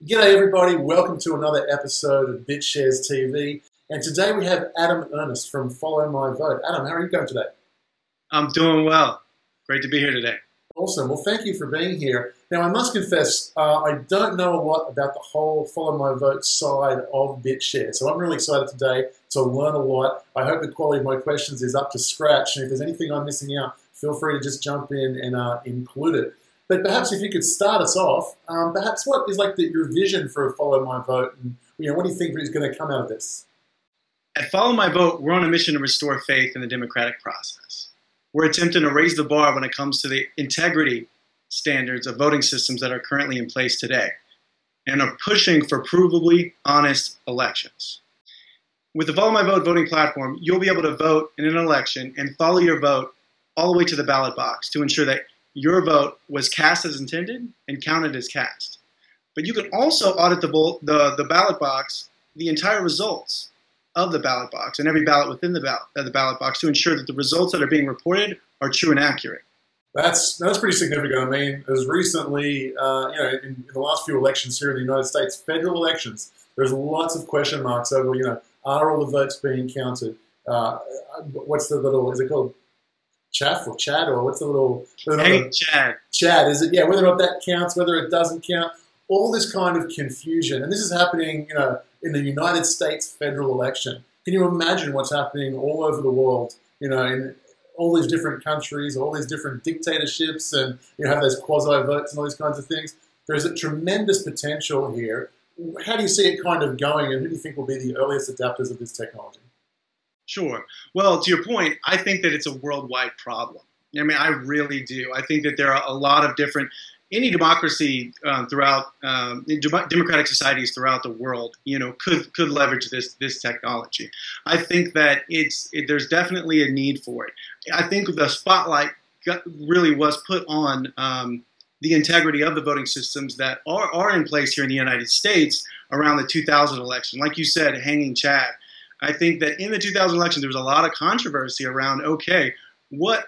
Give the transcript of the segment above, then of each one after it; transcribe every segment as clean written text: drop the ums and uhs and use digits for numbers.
G'day everybody, welcome to another episode of BitShares TV. And today we have Ernest from Follow My Vote. Adam, how are you going today? I'm doing well. Great to be here today. Awesome. Well, thank you for being here. Now, I must confess, I don't know a lot about the whole Follow My Vote side of BitShares. So I'm really excited today to learn a lot. I hope the quality of my questions is up to scratch. And if there's anything I'm missing out, feel free to just jump in and include it. But perhaps if you could start us off, perhaps what is like your vision for Follow My Vote, and what do you think is going to come out of this? At Follow My Vote, we're on a mission to restore faith in the democratic process. We're attempting to raise the bar when it comes to the integrity standards of voting systems that are currently in place today, and are pushing for provably honest elections. With the Follow My Vote voting platform, you'll be able to vote in an election and follow your vote all the way to the ballot box to ensure that your vote was cast as intended and counted as cast. But you can also audit the ballot box, the entire results of the ballot box, and every ballot within the ballot box to ensure that the results that are being reported are true and accurate. That's pretty significant. I mean, as recently, in the last few elections here in the United States, federal elections, there's lots of question marks over, are all the votes being counted? What's the little, is it called chaff or Chad, or what's the little... Hey, Chad. Chad, is it? Yeah, whether or not that counts, whether it doesn't count, all this kind of confusion. And this is happening, in the United States federal election. Can you imagine what's happening all over the world, in all these different countries, all these different dictatorships, and you have those quasi-votes and all these kinds of things? There's a tremendous potential here. How do you see it kind of going, and who do you think will be the earliest adapters of this technology? Sure. Well, to your point, I think that it's a worldwide problem. I mean, I really do. I think that there are a lot of different, any democracy throughout, democratic societies throughout the world, could leverage this technology. I think that there's definitely a need for it. I think the spotlight really was put on the integrity of the voting systems that are in place here in the United States around the 2000 election. Like you said, hanging Chad. I think that in the 2000 election, there was a lot of controversy around, okay,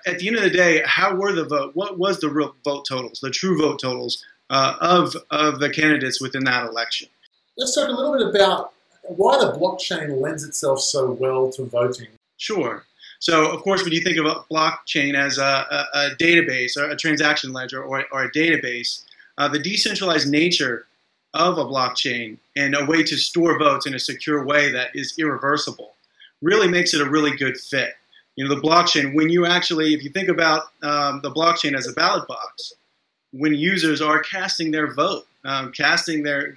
at the end of the day, how were the vote? What was the real vote totals, the true vote totals of the candidates within that election? Let's talk a little bit about why the blockchain lends itself so well to voting. Sure. So, of course, when you think of a blockchain as a database, or a transaction ledger, or a database, the decentralized nature of a blockchain and a way to store votes in a secure way that is irreversible really makes it a really good fit. The blockchain, if you think about the blockchain as a ballot box, when users are casting their vote, casting their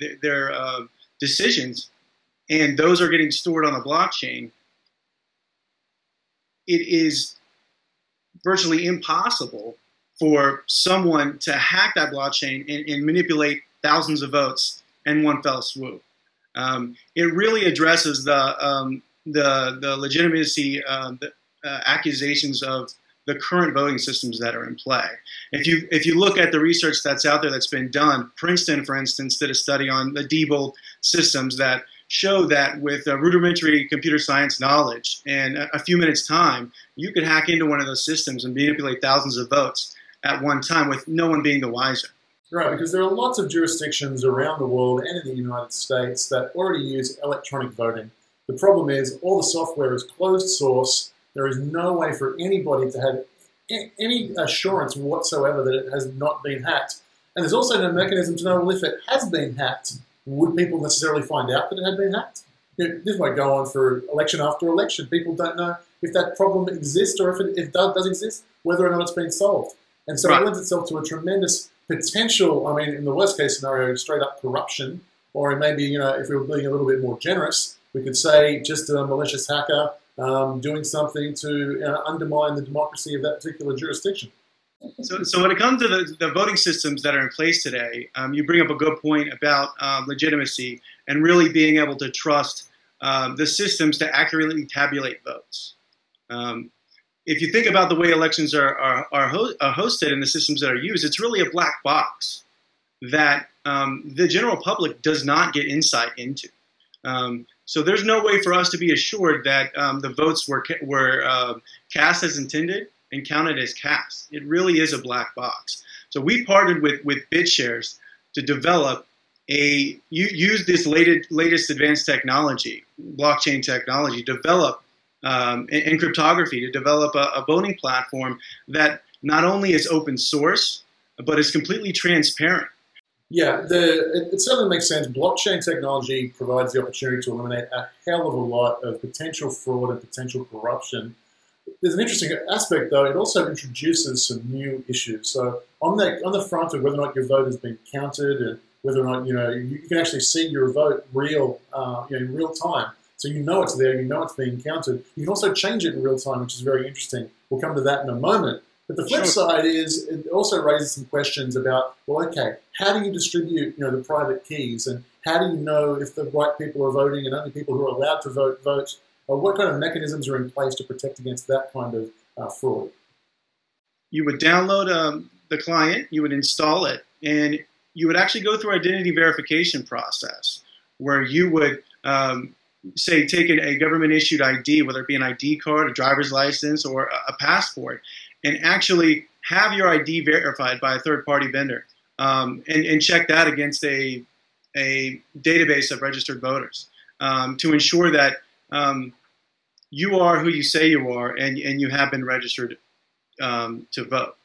decisions, and those are getting stored on the blockchain, it is virtually impossible for someone to hack that blockchain and manipulate thousands of votes in one fell swoop. It really addresses the legitimacy, accusations of the current voting systems that are in play. If you look at the research that's out there that's been done, Princeton, for instance, did a study on the Diebold systems that show that with rudimentary computer science knowledge and a few minutes' time, you could hack into one of those systems and manipulate thousands of votes at one time with no one being the wiser. Right, because there are lots of jurisdictions around the world and in the United States that already use electronic voting. The problem is all the software is closed source. There is no way for anybody to have any assurance whatsoever that it has not been hacked. And there's also no mechanism to know, well, if it has been hacked, would people necessarily find out that it had been hacked? This might go on for election after election. People don't know if that problem exists, or if it does exist, whether or not it's been solved. And so It lends itself to a tremendous potential, in the worst case scenario, straight up corruption, or maybe, if we were being a little bit more generous, we could say just a malicious hacker doing something to undermine the democracy of that particular jurisdiction. So when it comes to the voting systems that are in place today, you bring up a good point about legitimacy and really being able to trust the systems to accurately tabulate votes. If you think about the way elections are hosted and the systems that are used, it's really a black box that the general public does not get insight into. So there's no way for us to be assured that the votes were cast as intended and counted as cast. It really is a black box. So we partnered with BitShares to develop you use this latest advanced technology, blockchain technology, develop and cryptography to develop a voting platform that not only is open source, but is completely transparent. Yeah, it certainly makes sense. Blockchain technology provides the opportunity to eliminate a hell of a lot of potential fraud and potential corruption. There's an interesting aspect, though. It also introduces some new issues. So on the front of whether or not your vote has been counted and whether or not you can actually see your vote in real time. So you know it's there, you know it's being counted. You can also change it in real time, which is very interesting. We'll come to that in a moment. But the flip side is it also raises some questions about, well, okay, how do you distribute the private keys, and how do you know if the right people are voting and only people who are allowed to vote? What kind of mechanisms are in place to protect against that kind of fraud? You would download the client, you would install it, and you would actually go through identity verification process where you would say take a government-issued ID, whether it be an ID card, a driver's license, or a passport, and actually have your ID verified by a third-party vendor, and check that against a database of registered voters to ensure that you are who you say you are, and you have been registered to vote.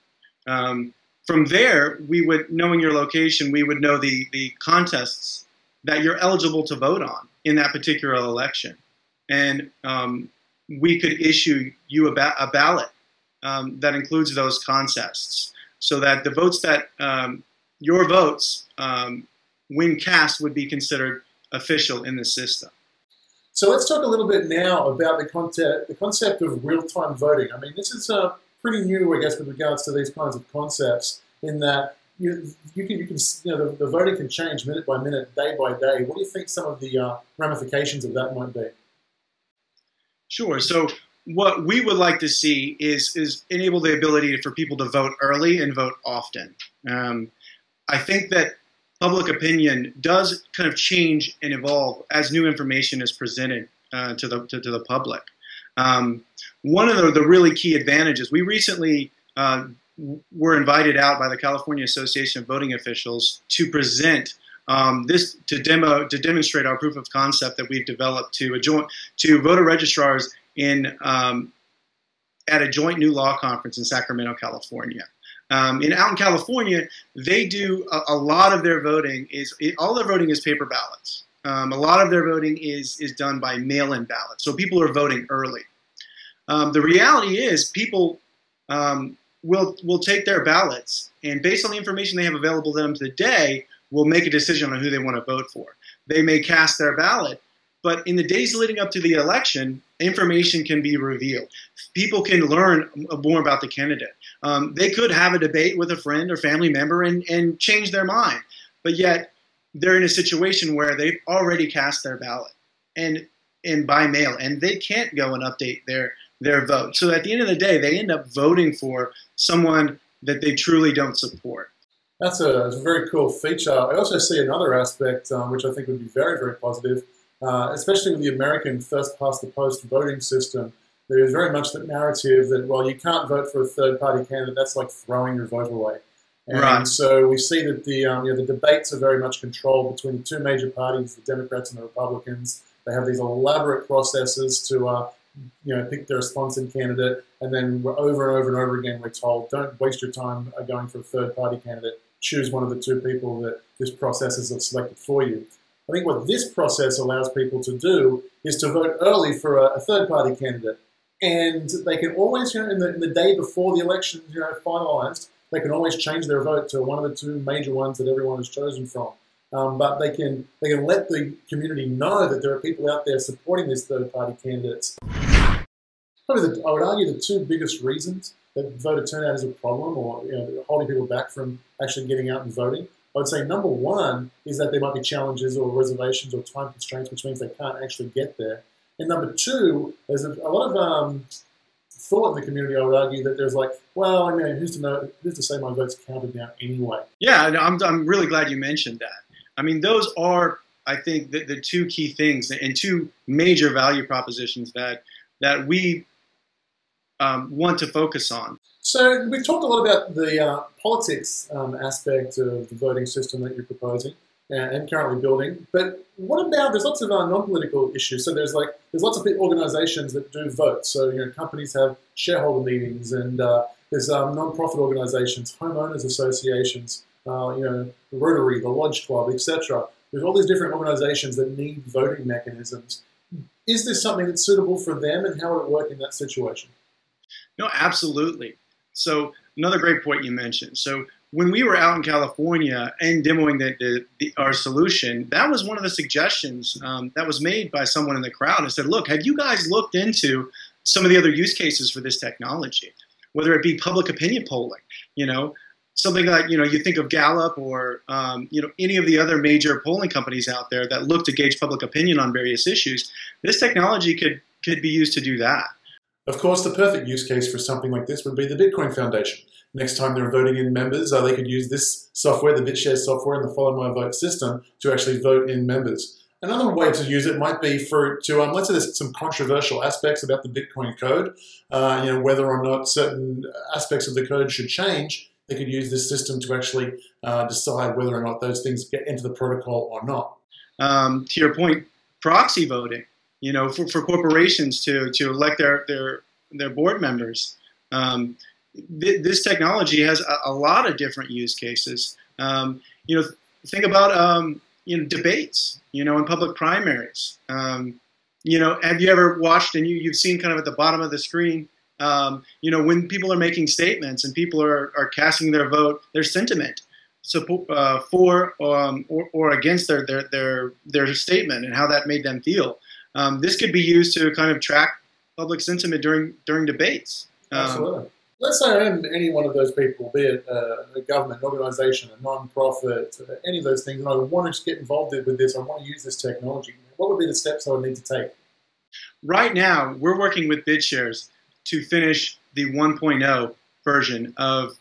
From there, we would, knowing your location, we would know the contests that you're eligible to vote on in that particular election. And we could issue you a ballot that includes those contests, so that the votes that your votes, when cast, would be considered official in the system. So let's talk a little bit now about the concept of real-time voting. I mean, this is pretty new, I guess, with regards to these kinds of concepts, in that the voting can change minute by minute, day by day. What do you think some of the ramifications of that might be? Sure. So what we would like to see is enable the ability for people to vote early and vote often. I think that public opinion does kind of change and evolve as new information is presented to the public. One of the really key advantages, we recently were invited out by the California Association of Voting Officials to present to demonstrate our proof of concept that we've developed to voter registrars at a joint new law conference in Sacramento, California. Out in California, they do a lot of their voting all their voting is paper ballots. A lot of their voting is done by mail-in ballots, so people are voting early. The reality is people will take their ballots, and based on the information they have available to them today, will make a decision on who they want to vote for. They may cast their ballot, but in the days leading up to the election, information can be revealed. People can learn more about the candidate. They could have a debate with a friend or family member and change their mind, but yet they're in a situation where they've already cast their ballot and by mail, and they can't go and update their vote. So at the end of the day, they end up voting for someone that they truly don't support. That's a very cool feature. I also see another aspect which I think would be very, very positive, especially with the American first-past-the-post voting system. There is very much that narrative that, well, you can't vote for a third-party candidate. That's like throwing your vote away. And right. So we see that the debates are very much controlled between the two major parties, the Democrats and the Republicans. They have these elaborate processes to pick their sponsored candidate, and then over and over and over again we're told, don't waste your time going for a third-party candidate. Choose one of the two people that this process has selected for you. I think what this process allows people to do is to vote early for a third-party candidate, and they can always, in the day before the election, finalized, they can always change their vote to one of the two major ones that everyone has chosen from. But they can let the community know that there are people out there supporting these third-party candidates. Probably I would argue the two biggest reasons that voter turnout is a problem, or holding people back from actually getting out and voting. I would say number one is that there might be challenges or reservations or time constraints, which means they can't actually get there. And number two, there's a lot of thought in the community, I would argue, that there's like, well, who's to say my vote's counted now anyway? Yeah, I'm really glad you mentioned that. I mean, those are, I think, the two key things and two major value propositions that we want to focus on. So we've talked a lot about the politics aspect of the voting system that you're proposing. and currently building. But what about, there's lots of non-political issues. So there's lots of big organizations that do vote. So, companies have shareholder meetings, and there's non-profit organizations, homeowners associations, the Rotary, the Lodge Club, etc. There's all these different organizations that need voting mechanisms. Is this something that's suitable for them, and how would it work in that situation? No, absolutely. So another great point you mentioned. So when we were out in California and demoing our solution, that was one of the suggestions that was made by someone in the crowd and said, look, have you guys looked into some of the other use cases for this technology, whether it be public opinion polling, something like, you think of Gallup or, any of the other major polling companies out there that look to gauge public opinion on various issues. This technology could be used to do that. Of course, the perfect use case for something like this would be the Bitcoin Foundation. Next time they're voting in members, they could use this software, the BitShares software, and the Follow My Vote system to actually vote in members. Another way to use it might be let's say there's some controversial aspects about the Bitcoin code, whether or not certain aspects of the code should change. They could use this system to actually decide whether or not those things get into the protocol or not. To your point, proxy voting, for corporations to elect their board members. This technology has a lot of different use cases. Think about debates, in public primaries. Have you ever watched, and you've seen kind of at the bottom of the screen, when people are making statements and people are casting their vote, their sentiment, for or against their statement and how that made them feel. This could be used to kind of track public sentiment during debates. Absolutely. Let's say I am any one of those people, be it a government, an organization, a non-profit, any of those things, and I want to get involved with this, I want to use this technology. What would be the steps I would need to take? Right now, we're working with BitShares to finish the 1.0 version of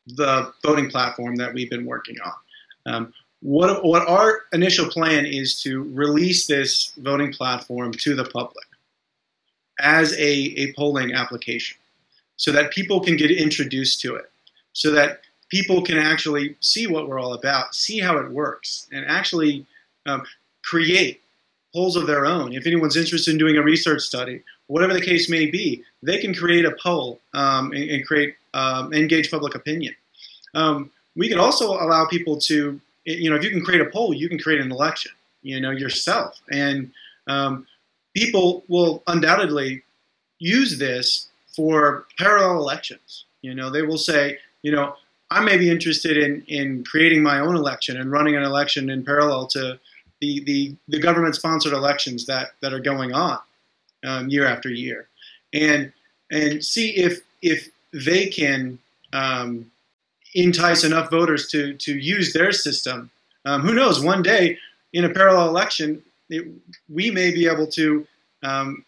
the voting platform that we've been working on. What our initial plan is to release this voting platform to the public as a polling application so that people can get introduced to it, so that people can actually see what we're all about, see how it works, and actually create polls of their own. If anyone's interested in doing a research study, whatever the case may be, they can create a poll and create engage public opinion. We can also allow people to, if you can create a poll, you can create an election, yourself. And people will undoubtedly use this for parallel elections. They will say, I may be interested in creating my own election and running an election in parallel to the government-sponsored elections that are going on year after year, and see if they can entice enough voters to use their system. Who knows? One day in a parallel election, we may be able to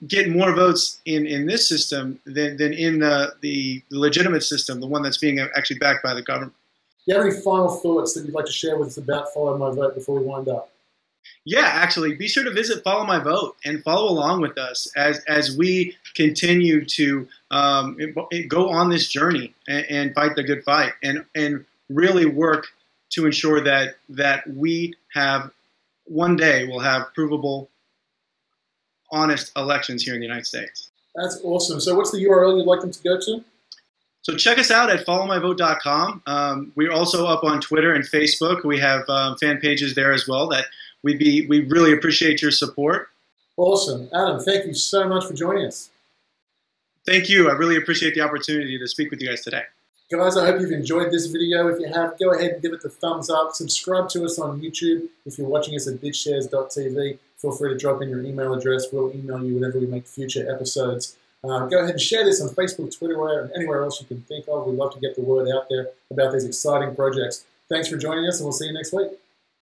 get more votes in this system than in the legitimate system, the one that's being actually backed by the government. Do you have any final thoughts that you'd like to share with us about Follow My Vote before we wind up? Yeah, actually, be sure to visit Follow My Vote and follow along with us as we continue to go on this journey and fight the good fight and really work to ensure that we have, one day, we'll have provable, honest elections here in the United States. That's awesome. So what's the URL you'd like them to go to? So check us out at followmyvote.com. We're also up on Twitter and Facebook. We have fan pages there as well that we really appreciate your support. Awesome. Adam, thank you so much for joining us. Thank you. I really appreciate the opportunity to speak with you guys today. Guys, I hope you've enjoyed this video. If you have, go ahead and give it the thumbs up. Subscribe to us on YouTube. If you're watching us at bitshares.tv, feel free to drop in your email address. We'll email you whenever we make future episodes. Go ahead and share this on Facebook, Twitter, and anywhere else you can think of. We'd love to get the word out there about these exciting projects. Thanks for joining us, and we'll see you next week.